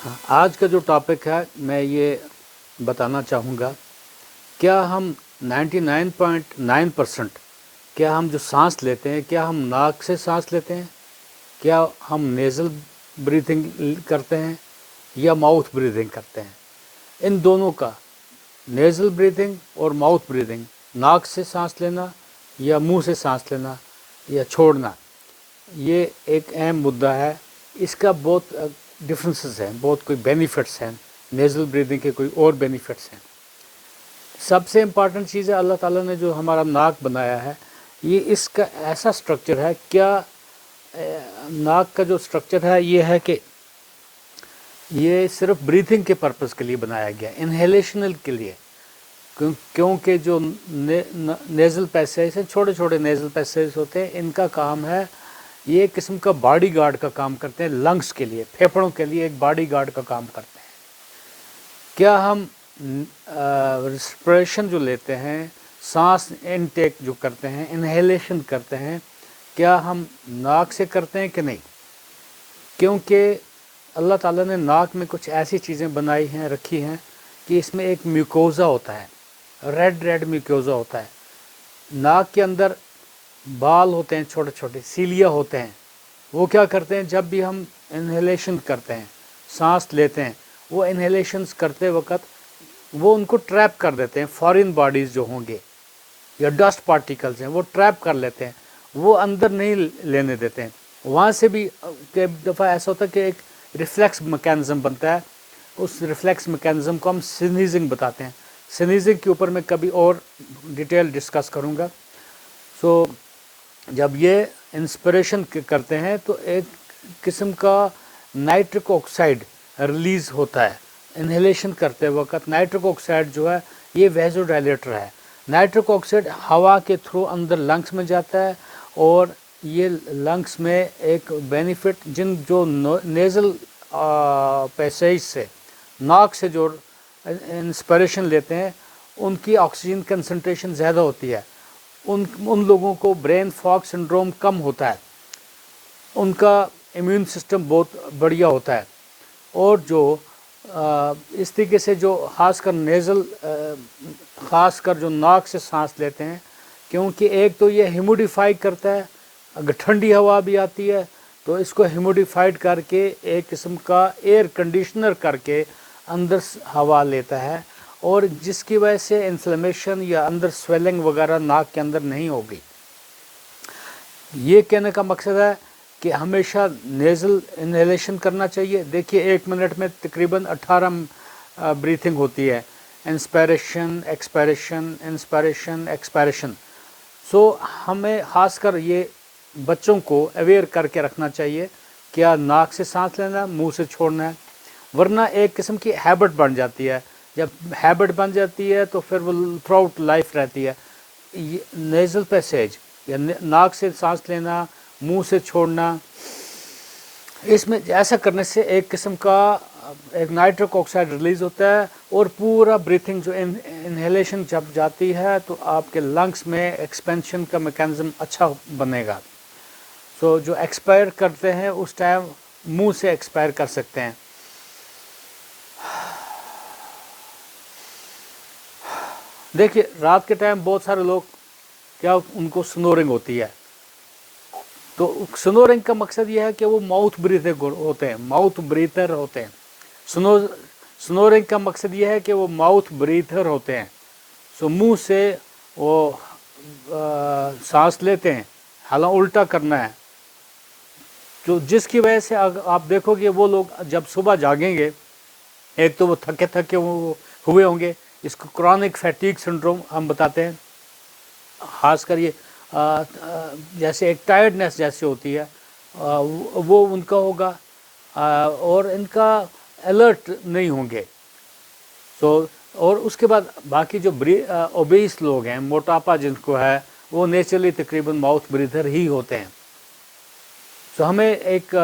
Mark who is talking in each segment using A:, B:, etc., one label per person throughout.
A: हाँ, आज का जो टॉपिक है मैं ये बताना चाहूँगा, क्या हम 99.9% क्या हम जो सांस लेते हैं क्या हम नाक से सांस लेते हैं, क्या हम नेज़ल ब्रीथिंग करते हैं या माउथ ब्रीथिंग करते हैं। इन दोनों का, नेज़ल ब्रीथिंग और माउथ ब्रीथिंग, नाक से सांस लेना या मुंह से सांस लेना या छोड़ना, ये एक अहम मुद्दा है। इसका बहुत डिफरेंसेस हैं, बहुत कोई बेनिफिट्स हैं। नेज़ल ब्रीदिंग के कोई और बेनिफिट्स हैं। सबसे इम्पॉर्टेंट चीज़ है, अल्लाह ताला ने जो हमारा नाक बनाया है, ये इसका ऐसा स्ट्रक्चर है। क्या नाक का जो स्ट्रक्चर है ये है कि ये सिर्फ ब्रीथिंग के पर्पज़ के लिए बनाया गया, इनहेलेशनल के लिए। क्योंकि जो नेज़ल पैसेज हैं, छोटे छोटे नेज़ल पैसेज होते हैं, इनका काम है, ये एक किस्म का बॉडी गार्ड का काम करते हैं। लंग्स के लिए, फेफड़ों के लिए एक बॉडी गार्ड का काम करते हैं। क्या हम रिस्पिरेशन जो लेते हैं, सांस इनटेक जो करते हैं, इनहेलेशन करते हैं, क्या हम नाक से करते हैं कि नहीं? क्योंकि अल्लाह ताला ने नाक में कुछ ऐसी चीज़ें बनाई हैं, रखी हैं कि इसमें एक म्यूकोज़ा होता है, रेड म्यूकोज़ा होता है। नाक के अंदर बाल होते हैं, छोटे छोटे सीलिया होते हैं। वो क्या करते हैं, जब भी हम इनहेलेशन करते हैं, सांस लेते हैं, वो इनहेलेशंस करते वक्त वो उनको ट्रैप कर देते हैं। फॉरेन बॉडीज़ जो होंगे या डस्ट पार्टिकल्स हैं, वो ट्रैप कर लेते हैं, वो अंदर नहीं लेने देते हैं। वहाँ से भी कई दफ़ा ऐसा होता है कि एक रिफ्लेक्स मैकेनिज़्म बनता है। उस रिफ्लेक्स मैकेनिज़्म को हम स्नीजिंग बताते हैं। स्नीजिंग के ऊपर मैं कभी और डिटेल डिस्कस करूँगा। सो जब ये इंस्पिरेशन करते हैं तो एक किस्म का नाइट्रिक ऑक्साइड रिलीज़ होता है। इनहेलेशन करते वक्त नाइट्रिक ऑक्साइड जो है ये वेज़ोडाइलेटर है। नाइट्रिक ऑक्साइड हवा के थ्रू अंदर लंग्स में जाता है और ये लंग्स में एक बेनिफिट, जो नेज़ल पैसेज से, नाक से जो इंस्पिरेशन लेते हैं, उनकी ऑक्सीजन कंसंट्रेशन ज़्यादा होती है। उन लोगों को ब्रेन फॉग सिंड्रोम कम होता है, उनका इम्यून सिस्टम बहुत बढ़िया होता है। और जो इस तरीके से जो ख़ासकर नेज़ल, ख़ासकर जो नाक से सांस लेते हैं, क्योंकि एक तो ये ह्यूमिडिफाई करता है, अगर ठंडी हवा भी आती है तो इसको ह्यूमिडिफाइड करके एक किस्म का एयर कंडीशनर करके अंदर हवा लेता है, और जिसकी वजह से इन्फ्लेमेशन या अंदर स्वेलिंग वगैरह नाक के अंदर नहीं होगी। ये कहने का मकसद है कि हमेशा नेज़ल इनहेलेशन करना चाहिए। देखिए, 1 मिनट में तकरीबन 18 ब्रीथिंग होती है, इंस्पिरेशन एक्सपिरेशन, इंस्पिरेशन एक्सपिरेशन। सो हमें ख़ासकर ये बच्चों को अवेयर करके रखना चाहिए, क्या नाक से सांस लेना, मुंह से छोड़ना है, वरना एक किस्म की हैबिट बन जाती है। जब हैबिट बन जाती है तो फिर वो थ्रू आउट लाइफ रहती है। नेज़ल पैसेज या नाक से सांस लेना, मुंह से छोड़ना, इसमें ऐसा करने से एक किस्म का एक नाइट्रिक ऑक्साइड रिलीज़ होता है और पूरा ब्रीथिंग जो इनहेलेशन जब जाती है तो आपके लंग्स में एक्सपेंशन का मैकेनिज़्म अच्छा बनेगा। सो जो एक्सपायर करते हैं उस टाइम मुंह से एक्सपायर कर सकते हैं। देखिए, रात के टाइम बहुत सारे लोग, क्या उनको स्नोरिंग होती है, तो स्नोरिंग का मकसद ये है कि वो माउथ ब्रीथर होते हैं, माउथ ब्रीथर होते हैं। स्नोरिंग का मकसद ये है कि वो माउथ ब्रीथर होते हैं। सो मुंह से वो सांस लेते हैं, हालांकि उल्टा करना है, तो जिसकी वजह से आप देखोगे वो लोग जब सुबह जागेंगे, एक तो वो थके थके हुए होंगे, इसको क्रॉनिक फैटीग सिंड्रोम हम बताते हैं। ख़ासकर ये जैसे एक टायर्डनेस जैसी होती है, वो उनका होगा, और इनका अलर्ट नहीं होंगे। तो और उसके बाद बाकी जो ओबेस लोग हैं, मोटापा जिनको है, वो नेचुरली तकरीबन माउथ ब्रीथर ही होते हैं। तो हमें एक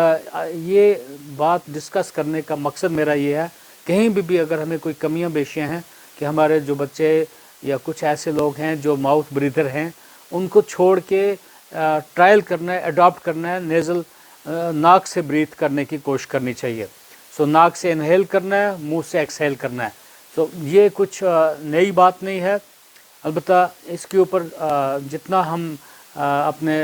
A: ये बात डिस्कस करने का मकसद मेरा ये है, कहीं भी अगर हमें कोई कमियां बेशियां हैं कि हमारे जो बच्चे या कुछ ऐसे लोग हैं जो माउथ ब्रीथर हैं, उनको छोड़ के ट्रायल करना है, अडॉप्ट करना है, नेज़ल नाक से ब्रीथ करने की कोशिश करनी चाहिए। سو ناک سے انہیل کرنا ہے، منہ سے ایکسہیل کرنا ہے. سو یہ کچھ نئی بات نہیں ہے. البتہ اس کے اوپر جتنا ہم اپنے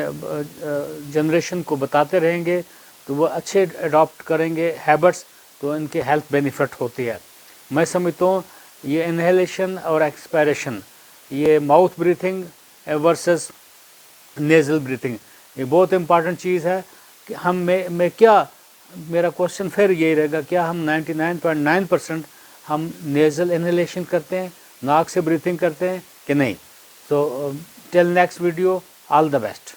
A: جنریشن کو بتاتے رہیں گے تو وہ اچھے اڈاپٹ کریں گے ہیبٹس، تو ان کے ہیلتھ بینیفٹ ہوتی ہے. میں سمجھتا ہوں یہ انہیلیشن اور ایکسپائریشن، یہ mouth breathing versus nasal breathing, یہ بہت امپارٹنٹ چیز ہے. کہ ہم میں کیا، میرا کوشچن پھر یہی رہے گا، کیا ہم 99.9% ہم نیزل انہیلیشن کرتے ہیں، ناک سے بریتھنگ کرتے ہیں کہ نہیں؟ So till next video, all the best.